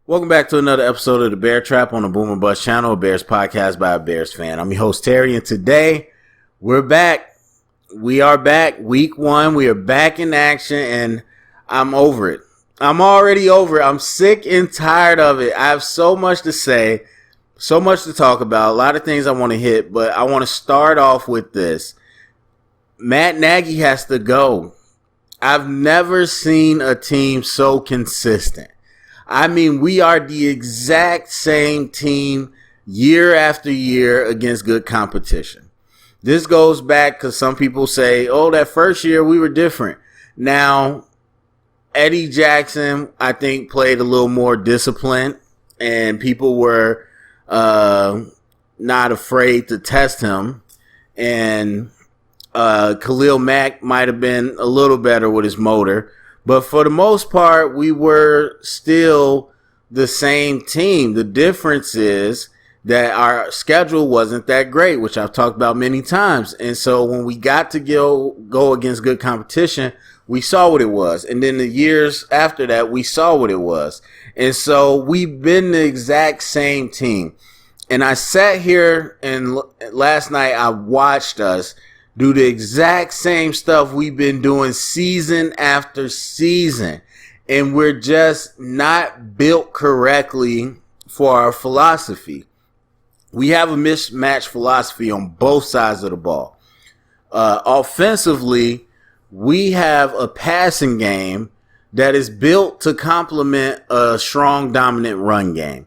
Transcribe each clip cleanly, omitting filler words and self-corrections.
Welcome back to another episode of the Bear Trap on the Boomer Bust channel, a Bears podcast by a Bears fan. I'm your host, Terry, and today we're back. We are back. Week 1. We are back in action, and I'm over it. I'm already over it. I'm sick and tired of it. I have so much to say, so much to talk about, a lot of things I want to hit, but I want to start off with this. Matt Nagy has to go. I've never seen a team so consistent. I mean, we are the exact same team year after year against good competition. This goes back because some people say, oh, that first year we were different. Now, Eddie Jackson, I think, played a little more disciplined, and people were not afraid to test him. And Khalil Mack might have been a little better with his motor. But for the most part, we were still the same team. The difference is that our schedule wasn't that great, which I've talked about many times. And so when we got to go against good competition, we saw what it was. And then the years after that, we saw what it was. And so we've been the exact same team. And I sat here and last night I watched us do the exact same stuff we've been doing season after season. And we're just not built correctly for our philosophy. We have a mismatched philosophy on both sides of the ball. Offensively, we have a passing game that is built to complement a strong, dominant run game.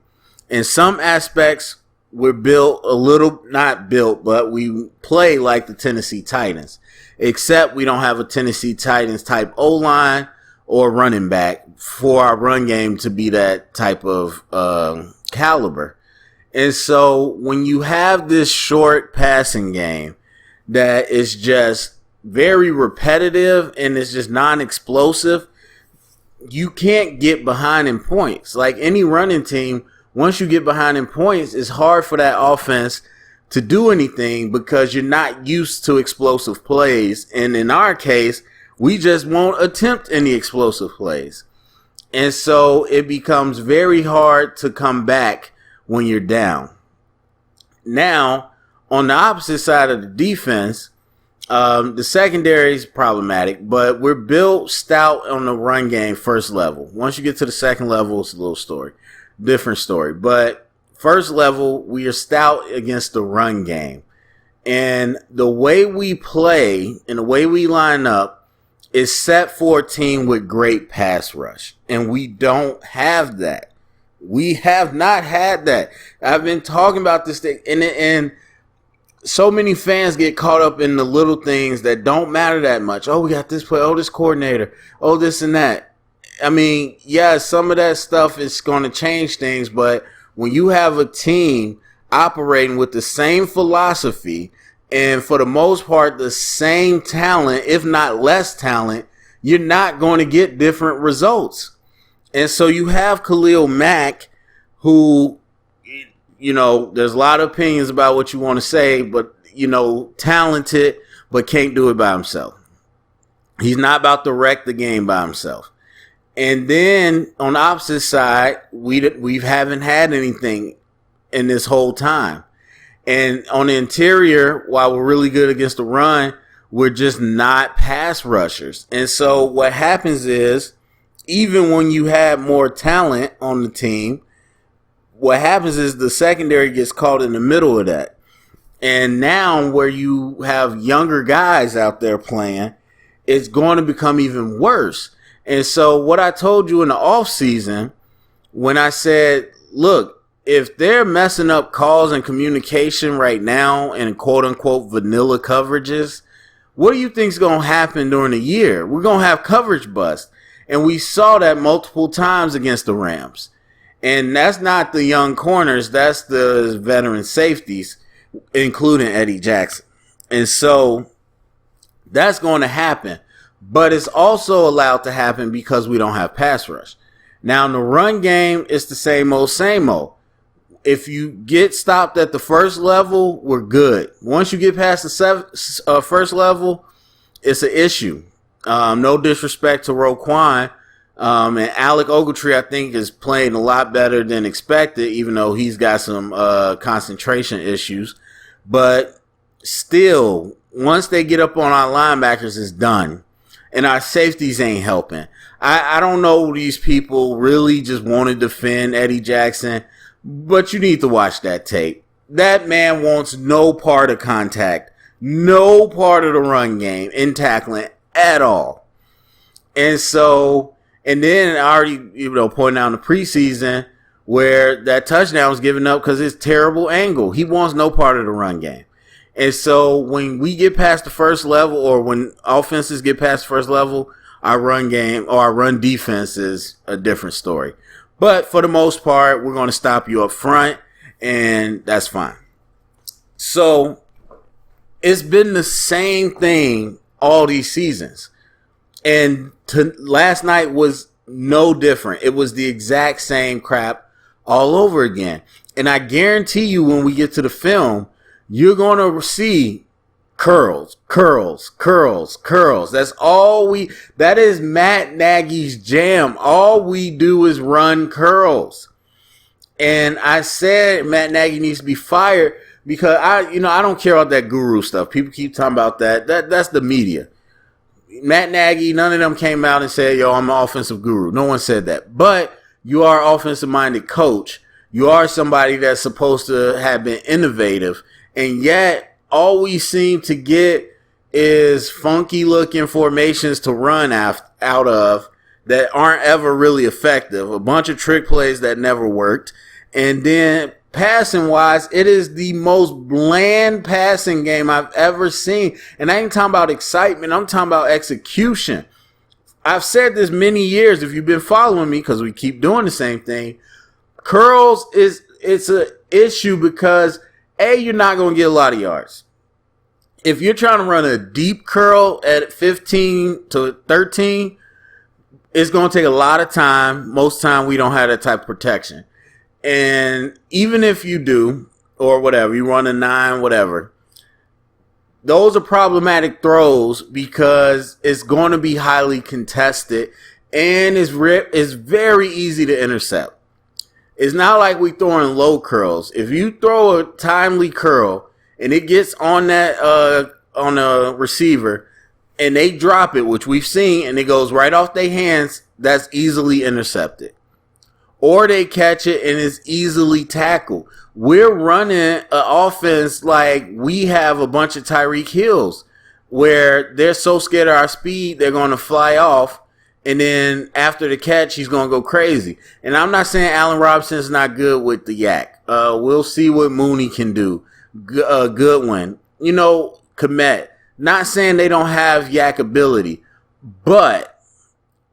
In some aspects, we're built a little, not built, but we play like the Tennessee Titans, except we don't have a Tennessee Titans type O-line or running back for our run game to be that type of caliber. And so when you have this short passing game that is just very repetitive and it's just non-explosive, you can't get behind in points. Like any running team, once you get behind in points, it's hard for that offense to do anything because you're not used to explosive plays. And in our case, we just won't attempt any explosive plays. And so it becomes very hard to come back when you're down. Now, on the opposite side of the defense, the secondary is problematic, but we're built stout on the run game first level. Once you get to the second level, it's a little different story. But first level, we are stout against the run game. And the way we play and the way we line up is set for a team with great pass rush. And we don't have that. We have not had that. I've been talking about this thing. And so many fans get caught up in the little things that don't matter that much. Oh, we got this player. Oh, this coordinator. Oh, this and that. I mean, yeah, some of that stuff is going to change things, but when you have a team operating with the same philosophy and for the most part the same talent, if not less talent, you're not going to get different results. And so you have Khalil Mack, who, you know, there's a lot of opinions about what you want to say, but, you know, talented, but can't do it by himself. He's not about to wreck the game by himself. And then on the opposite side, we haven't had anything in this whole time. And on the interior, while we're really good against the run, we're just not pass rushers. And so what happens is, even when you have more talent on the team, what happens is the secondary gets caught in the middle of that. And now where you have younger guys out there playing, it's going to become even worse. And so what I told you in the offseason, when I said, look, if they're messing up calls and communication right now and quote-unquote vanilla coverages, what do you think is going to happen during the year? We're going to have coverage bust. And we saw that multiple times against the Rams. And that's not the young corners. That's the veteran safeties, including Eddie Jackson. And so that's going to happen. But it's also allowed to happen because we don't have pass rush. Now, in the run game, it's the same old, same old. If you get stopped at the first level, we're good. Once you get past the first level, it's an issue. No disrespect to Roquan, And Alec Ogletree, I think, is playing a lot better than expected, even though he's got some concentration issues. But still, once they get up on our linebackers, it's done. And our safeties ain't helping. I don't know, these people really just want to defend Eddie Jackson, but you need to watch that tape. That man wants no part of contact, no part of the run game in tackling at all. And so, and then I already, pointing out in the preseason where that touchdown was given up because it's terrible angle. He wants no part of the run game. And so when we get past the first level, or when offenses get past the first level, our run game or our run defense is a different story. But for the most part, we're going to stop you up front, and that's fine. So it's been the same thing all these seasons. And last night was no different. It was the exact same crap all over again. And I guarantee you, when we get to the film, you're going to see curls. That's all that is Matt Nagy's jam. All we do is run curls. And I said Matt Nagy needs to be fired because I don't care about that guru stuff. People keep talking about that. That's the media. Matt Nagy, none of them came out and said, yo, I'm an offensive guru. No one said that. But you are an offensive-minded coach. You are somebody that's supposed to have been innovative. And yet, all we seem to get is funky-looking formations to run out of that aren't ever really effective. A bunch of trick plays that never worked. And then, passing-wise, it is the most bland passing game I've ever seen. And I ain't talking about excitement. I'm talking about execution. I've said this many years, if you've been following me, because we keep doing the same thing. Curls it's an issue because, A, you're not going to get a lot of yards. If you're trying to run a deep curl at 15 to 13, it's going to take a lot of time. Most time we don't have that type of protection. And even if you do, or whatever, you run a 9, whatever, those are problematic throws because it's going to be highly contested and it's very easy to intercept. It's not like we throwing low curls. If you throw a timely curl and it gets on that on a receiver and they drop it, which we've seen, and it goes right off their hands, that's easily intercepted. Or they catch it and it's easily tackled. We're running an offense like we have a bunch of Tyreek Hills where they're so scared of our speed, they're going to fly off. And then after the catch, he's going to go crazy. And I'm not saying Allen Robinson's not good with the yak. We'll see what Mooney can do. Goodwin. Kmet. Not saying they don't have yak ability. But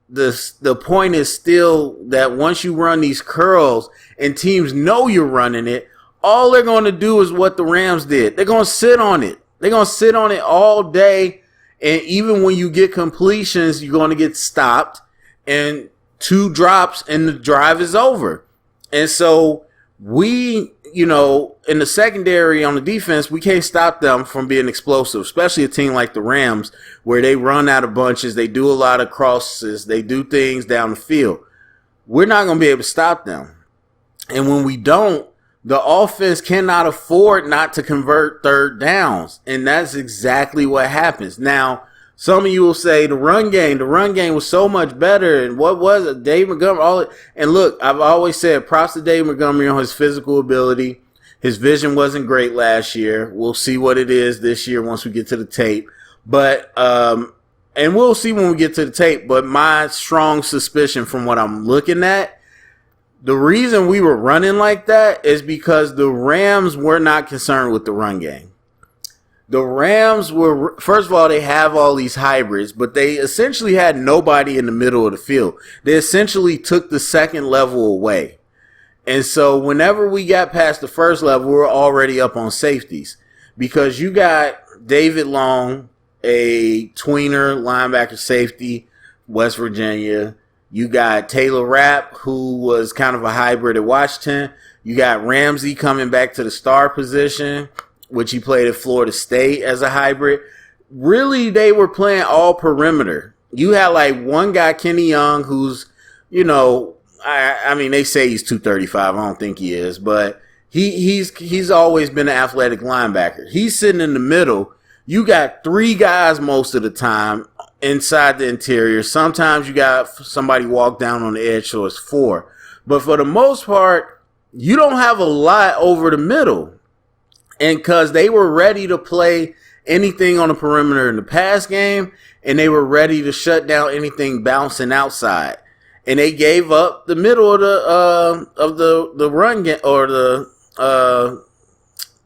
the point is still that once you run these curls and teams know you're running it, all they're going to do is what the Rams did. They're going to sit on it. They're going to sit on it all day. And even when you get completions, you're going to get stopped and 2 drops and the drive is over. And so we, in the secondary on the defense, we can't stop them from being explosive, especially a team like the Rams where they run out of bunches. They do a lot of crosses. They do things down the field. We're not going to be able to stop them. And when we don't, the offense cannot afford not to convert third downs. And that's exactly what happens. Now, some of you will say the run game was so much better. And what was it? Dave Montgomery. And look, I've always said props to Dave Montgomery on his physical ability. His vision wasn't great last year. We'll see what it is this year once we get to the tape. But, and we'll see when we get to the tape. But my strong suspicion from what I'm looking at, the reason we were running like that is because the Rams were not concerned with the run game. The Rams were, first of all, they have all these hybrids, but they essentially had nobody in the middle of the field. They essentially took the second level away. And so whenever we got past the first level, we were already up on safeties because you got David Long, a tweener linebacker safety, West Virginia. You got Taylor Rapp, who was kind of a hybrid at Washington. You got Ramsey coming back to the star position, which he played at Florida State as a hybrid. Really, they were playing all perimeter. You had like one guy, Kenny Young, who's you know, I mean, they say he's 235. I don't think he is, but he's always been an athletic linebacker. He's sitting in the middle. You got three guys most of the time inside the interior. Sometimes you got somebody walk down on the edge, so it's four. But for the most part, you don't have a lot over the middle. And because they were ready to play anything on the perimeter in the pass game, and they were ready to shut down anything bouncing outside. And they gave up the middle of the run game, or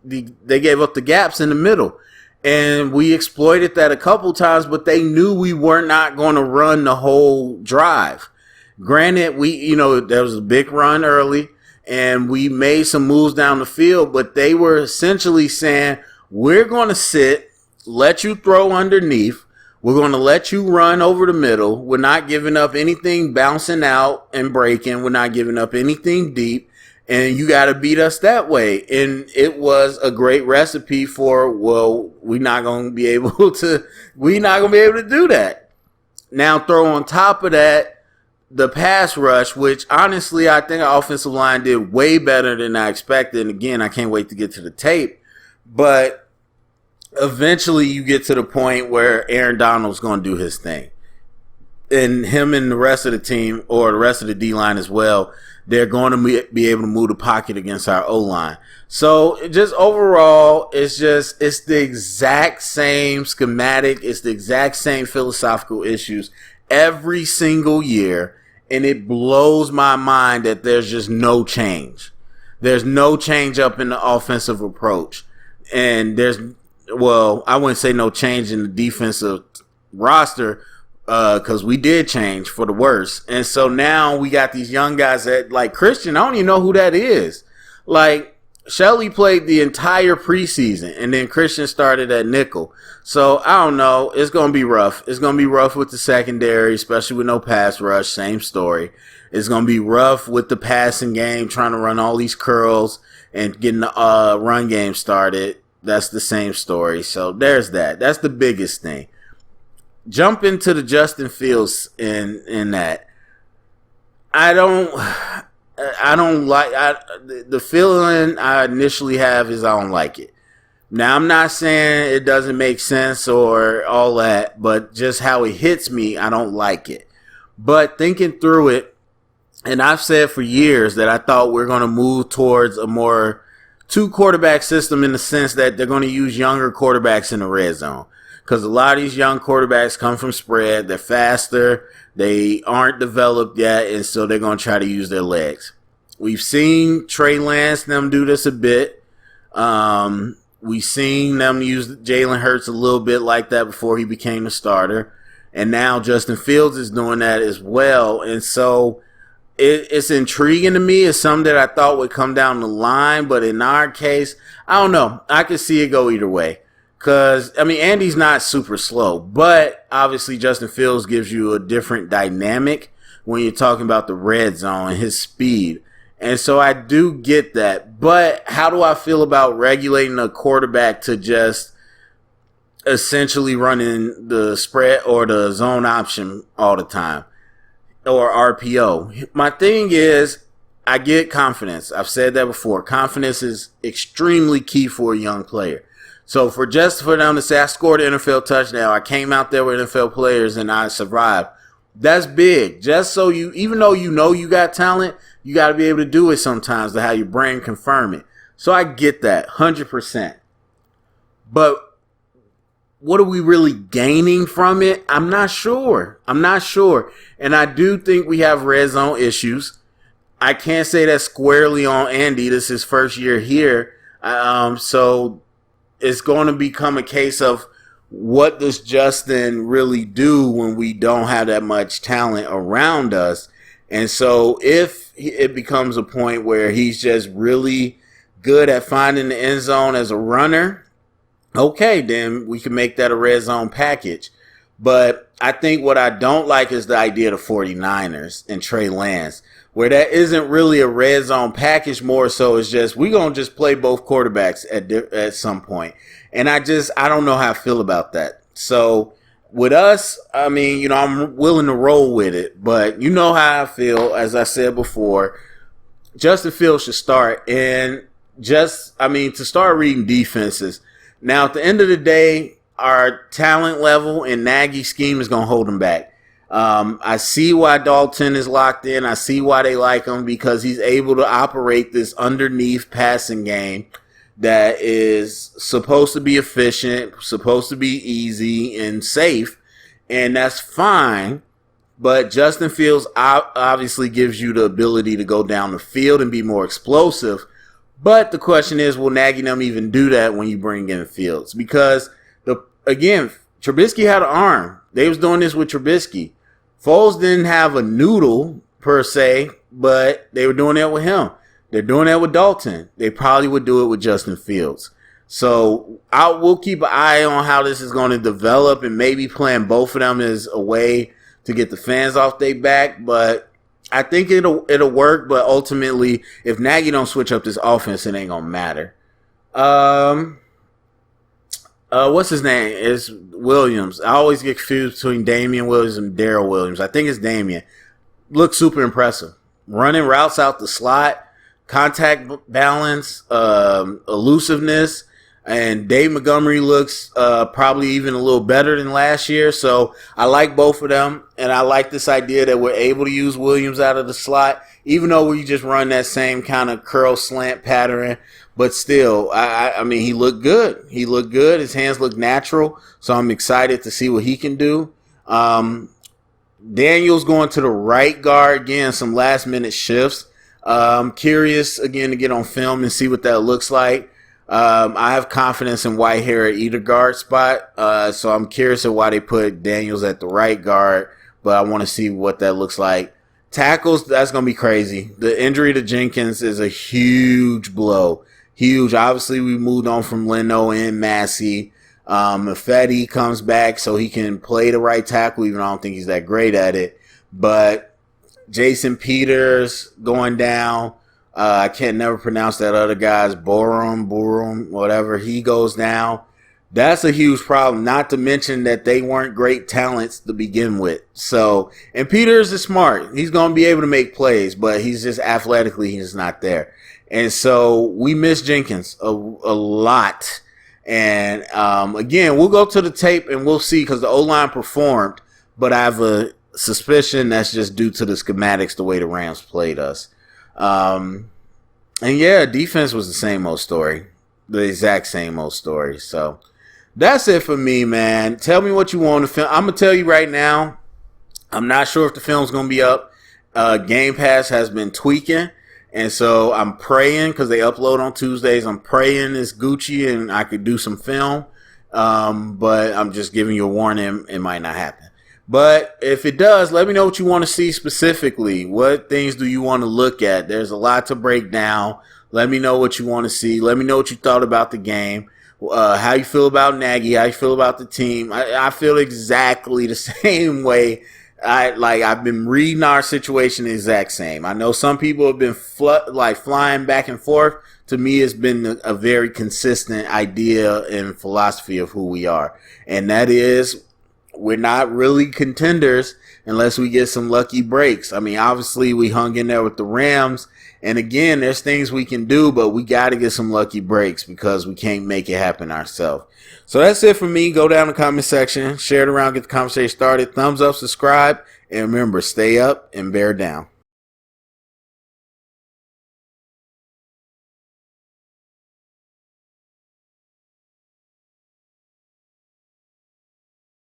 they gave up the gaps in the middle. And we exploited that a couple times, but they knew we were not going to run the whole drive. Granted, there was a big run early, and we made some moves down the field, but they were essentially saying, we're going to sit, let you throw underneath. We're going to let you run over the middle. We're not giving up anything bouncing out and breaking. We're not giving up anything deep. And you got to beat us that way. And it was a great recipe for, well, we're not going to be able to do that. Now throw on top of that the pass rush, which honestly I think our offensive line did way better than I expected. And again, I can't wait to get to the tape. But eventually you get to the point where Aaron Donald's going to do his thing. And him and the rest of the team, or the rest of the D-line as well, they're going to be able to move the pocket against our O-line. So just overall, it's the exact same schematic. It's the exact same philosophical issues every single year. And it blows my mind that there's just no change. There's no change up in the offensive approach. And I wouldn't say no change in the defensive roster, because we did change for the worse. And so now we got these young guys that, like Christian, I don't even know who that is. Like, Shelley played the entire preseason, and then Christian started at nickel. So, I don't know. It's going to be rough. It's going to be rough with the secondary, especially with no pass rush. Same story. It's going to be rough with the passing game, trying to run all these curls and getting the run game started. That's the same story. So, there's that. That's the biggest thing. Jump into the Justin Fields in that. I don't like the feeling I initially have is I don't like it. Now, I'm not saying it doesn't make sense or all that, but just how it hits me, I don't like it. But thinking through it, and I've said for years that I thought we're going to move towards a more two-quarterback system, in the sense that they're going to use younger quarterbacks in the red zone. Because a lot of these young quarterbacks come from spread. They're faster. They aren't developed yet, and so they're going to try to use their legs. We've seen Trey Lance them do this a bit. We've seen them use Jalen Hurts a little bit like that before he became a starter. And now Justin Fields is doing that as well. And so it's intriguing to me. It's something that I thought would come down the line. But in our case, I don't know. I could see it go either way. Because, I mean, Andy's not super slow, but obviously Justin Fields gives you a different dynamic when you're talking about the red zone and his speed. And so I do get that. But how do I feel about regulating a quarterback to just essentially running the spread or the zone option all the time, or RPO? My thing is, I get confidence. I've said that before. Confidence is extremely key for a young player. So for them to say, I scored an NFL touchdown, I came out there with NFL players and I survived, that's big. Just so even though you know you got talent, you got to be able to do it sometimes to have your brain confirm it. So I get that, 100%. But what are we really gaining from it? I'm not sure. And I do think we have red zone issues. I can't say that squarely on Andy. This is his first year here. So it's going to become a case of, what does Justin really do when we don't have that much talent around us? And so if it becomes a point where he's just really good at finding the end zone as a runner, okay, then we can make that a red zone package. But I think what I don't like is the idea of the 49ers and Trey Lance, where that isn't really a red zone package, more so it's just, we're going to just play both quarterbacks at some point. And I don't know how I feel about that. So with us, I mean, you know, I'm willing to roll with it. But you know how I feel, as I said before, Justin Fields should start. And to start reading defenses. Now, at the end of the day, our talent level and Nagy's scheme is going to hold him back. I see why Dalton is locked in. I see why they like him, because he's able to operate this underneath passing game that is supposed to be efficient, supposed to be easy and safe, and that's fine. But Justin Fields obviously gives you the ability to go down the field and be more explosive. But the question is, will Nagy and them even do that when you bring in Fields? Because, Trubisky had an arm. They was doing this with Trubisky. Foles didn't have a noodle, per se, but they were doing that with him. They're doing that with Dalton. They probably would do it with Justin Fields. So we'll keep an eye on how this is going to develop, and maybe playing both of them is a way to get the fans off their back. But I think it'll work. But ultimately, if Nagy don't switch up this offense, it ain't going to matter. What's his name? It's Williams. I always get confused between Damian Williams and Darrell Williams. I think it's Damian. Looks super impressive. Running routes out the slot, contact balance, elusiveness, and Dave Montgomery looks probably even a little better than last year. So I like both of them, and I like this idea that we're able to use Williams out of the slot, even though we just run that same kind of curl slant pattern. But still, I mean, he looked good. He looked good. His hands look natural. So I'm excited to see what he can do. Daniel's going to the right guard again, some last minute shifts. I'm curious again to get on film and see what that looks like. I have confidence in Whitehair at either guard spot. So I'm curious at why they put Daniels at the right guard, but I want to see what that looks like. Tackles, that's going to be crazy. The injury to Jenkins is a huge blow. Huge. Obviously, we moved on from Leno and Massey. Mafedi comes back so he can play the right tackle, even though I don't think he's that great at it. But Jason Peters going down. I can't never pronounce that other guy's Borum, whatever. He goes down. That's a huge problem, not to mention that they weren't great talents to begin with. So, and Peters is smart. He's going to be able to make plays, but he's just athletically, he's not there. And so we miss Jenkins a lot. And again, we'll go to the tape and we'll see, because the O-line performed, but I have a suspicion that's just due to the schematics, the way the Rams played us. And yeah, defense was the same old story, the exact same old story. So that's it for me, man. Tell me what you want to film. I'm going to tell you right now, I'm not sure if the film's going to be up. Game Pass has been tweaking. And so I'm praying, because they upload on Tuesdays. I'm praying it's Gucci and I could do some film. But I'm just giving you a warning. It might not happen. But if it does, let me know what you want to see specifically. What things do you want to look at? There's a lot to break down. Let me know what you want to see. Let me know what you thought about the game. How you feel about Nagy. How you feel about the team. I feel exactly the same way. I've been reading our situation the exact same. I know some people have been flying back and forth. To me, it's been a very consistent idea and philosophy of who we are. And that is, we're not really contenders unless we get some lucky breaks. I mean, obviously, we hung in there with the Rams. And again, there's things we can do, but we got to get some lucky breaks, because we can't make it happen ourselves. So that's it for me. Go down in the comment section, share it around, get the conversation started. Thumbs up, subscribe, and remember, stay up and bear down.